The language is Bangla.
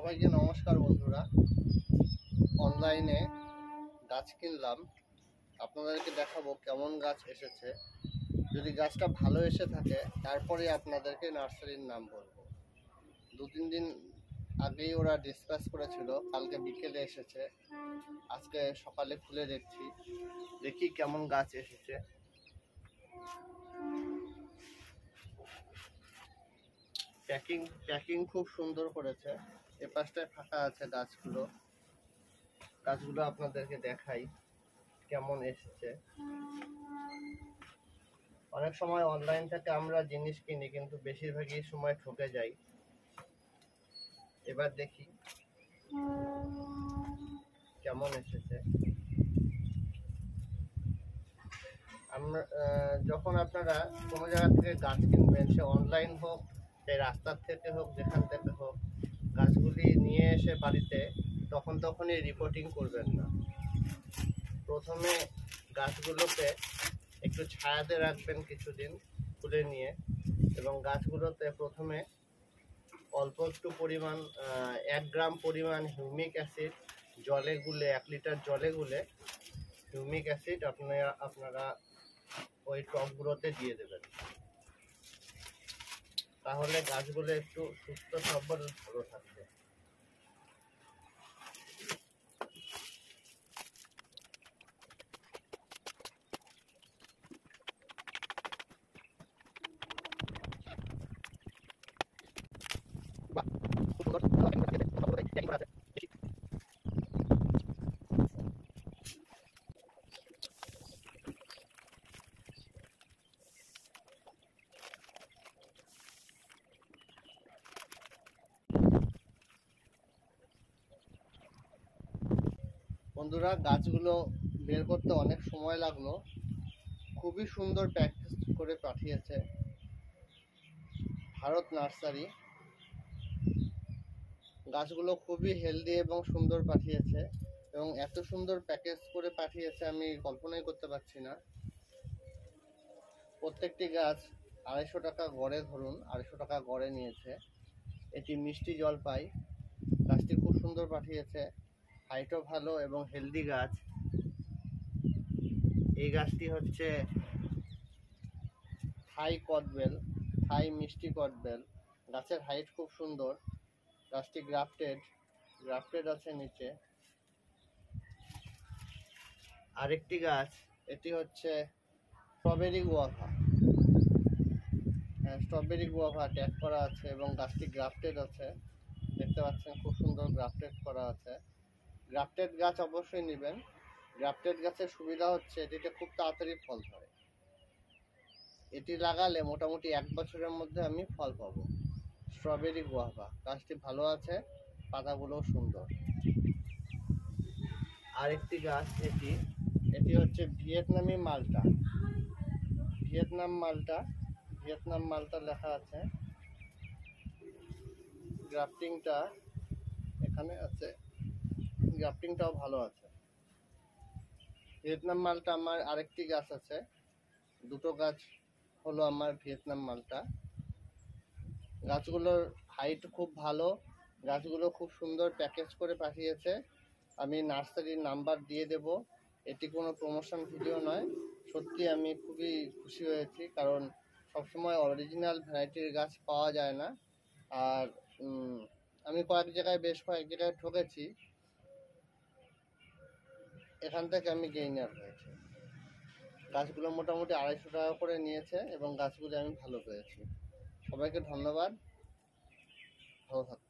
সবাইকে নমস্কার বন্ধুরা। অনলাইনে গাছ কিনলাম, আপনাদেরকে দেখাবো কেমন গাছ এসেছে। যদি গাছটা ভালো এসে থাকে তারপরে আপনাদেরকে নার্সারির নাম বলবো। 2-3 দিন আগেই ওরা ডিসপ্যাচ করেছিল, কালকে বিকেলে এসেছে, আজকে সকালে খুলে দেখি কেমন গাছ এসেছে। প্যাকিং খুব সুন্দর করেছে। এ পাশটায় ফাঁকা আছে গাছগুলো আপনাদেরকে দেখাই কেমন এসেছে। অনেক সময় অনলাইন থেকে আমরা জিনিস কিনি কিন্তু বেশিরভাগই সময় ঠকে যাই। এবার দেখি কেমন এসেছে। আমরা যখন আপনারা কোনো জায়গা থেকে গাছ কিনবেন, সে অনলাইন হোক, সে রাস্তার থেকে হোক, যেখান থেকে হোক, গাছগুলি নিয়ে এসে বাড়িতে তখনই রিপোর্টিং করবেন না। প্রথমে গাছগুলোকে একটু ছায়াতে রাখবেন কিছুদিন তুলে নিয়ে, এবং গাছগুলোতে প্রথমে অল্প একটু পরিমাণ 1 গ্রাম পরিমাণ হিউমিক অ্যাসিড জলে গুলে, 1 লিটার জলে গুলে হিউমিক অ্যাসিড আপনারা ওই টবগুলোতে দিয়ে দেবেন। তাহলে গাছগুলো একটু সুস্থ সবল ভালো থাকবে। বন্ধুরা, গাছগুলো বের করতে অনেক সময় লাগলো। খুবই সুন্দর প্যাকেজ করে পাঠিয়েছে ভারত নার্সারি। গাছগুলো খুবই হেলদি এবং সুন্দর পাঠিয়েছে, এবং এত সুন্দর প্যাকেজ করে পাঠিয়েছে আমি কল্পনাই করতে পারছি না। প্রত্যেকটি গাছ 250 টাকা গড়ে, ধরুন 250 টাকা গড়ে নিয়েছে। এটি মিষ্টি জলপাই, গাছটি খুব সুন্দর পাঠিয়েছে, হাইটও ভালো এবং হেলদি গাছ। এই গাছটি হচ্ছে থাই মিষ্টি কদবেল। গাছের হাইট খুব সুন্দর। গাছটি গ্রাফটেড আছে নিচে। আরেকটি গাছ, এটি হচ্ছে স্ট্রবেরি গুয়াভা ট্যাগ করা আছে, এবং গাছটি গ্রাফটেড আছে। দেখতে পাচ্ছেন খুব সুন্দর গ্রাফটেড করা আছে। গ্রাফটেড গাছ অবশ্যই নেবেন। গ্রাফটেড গাছের সুবিধা হচ্ছে এটিতে খুব তাড়াতাড়ি ফল ধরে। এটি লাগালে মোটামুটি 1 বছরের মধ্যে আমি ফল পাবো। স্ট্রবেরি গুয়াভা গাছটি ভালো আছে, পাতাগুলোও সুন্দর। আরেকটি গাছ, এটি হচ্ছে ভিয়েতনাম মালটা লেখা আছে। গ্রাফটিংটা এখানে আছে, গ্রাফটিংটাও ভালো আছে। ভিয়েতনাম মালটা আমার আরেকটি গাছ আছে, 2টো গাছ হলো আমার ভিয়েতনাম মালটা। গাছগুলোর হাইট খুব ভালো, গাছগুলো খুব সুন্দর প্যাকেজ করে পাঠিয়েছে। আমি নার্সারির নাম্বার দিয়ে দেব। এটি কোনো প্রমোশন ভিডিও নয়, সত্যি আমি খুবই খুশি হয়েছি, কারণ সবসময় অরিজিনাল ভ্যারাইটির গাছ পাওয়া যায় না। আর আমি বেশ কয়েক জায়গায় ঠকেছি, এখান থেকে আমি গেইনার হয়েছি। গাছগুলো মোটামুটি 250 টাকা করে নিয়েছে, এবং গাছগুলো আমি ভালো পেয়েছি। সবাইকে ধন্যবাদ, ভালো থাকুন।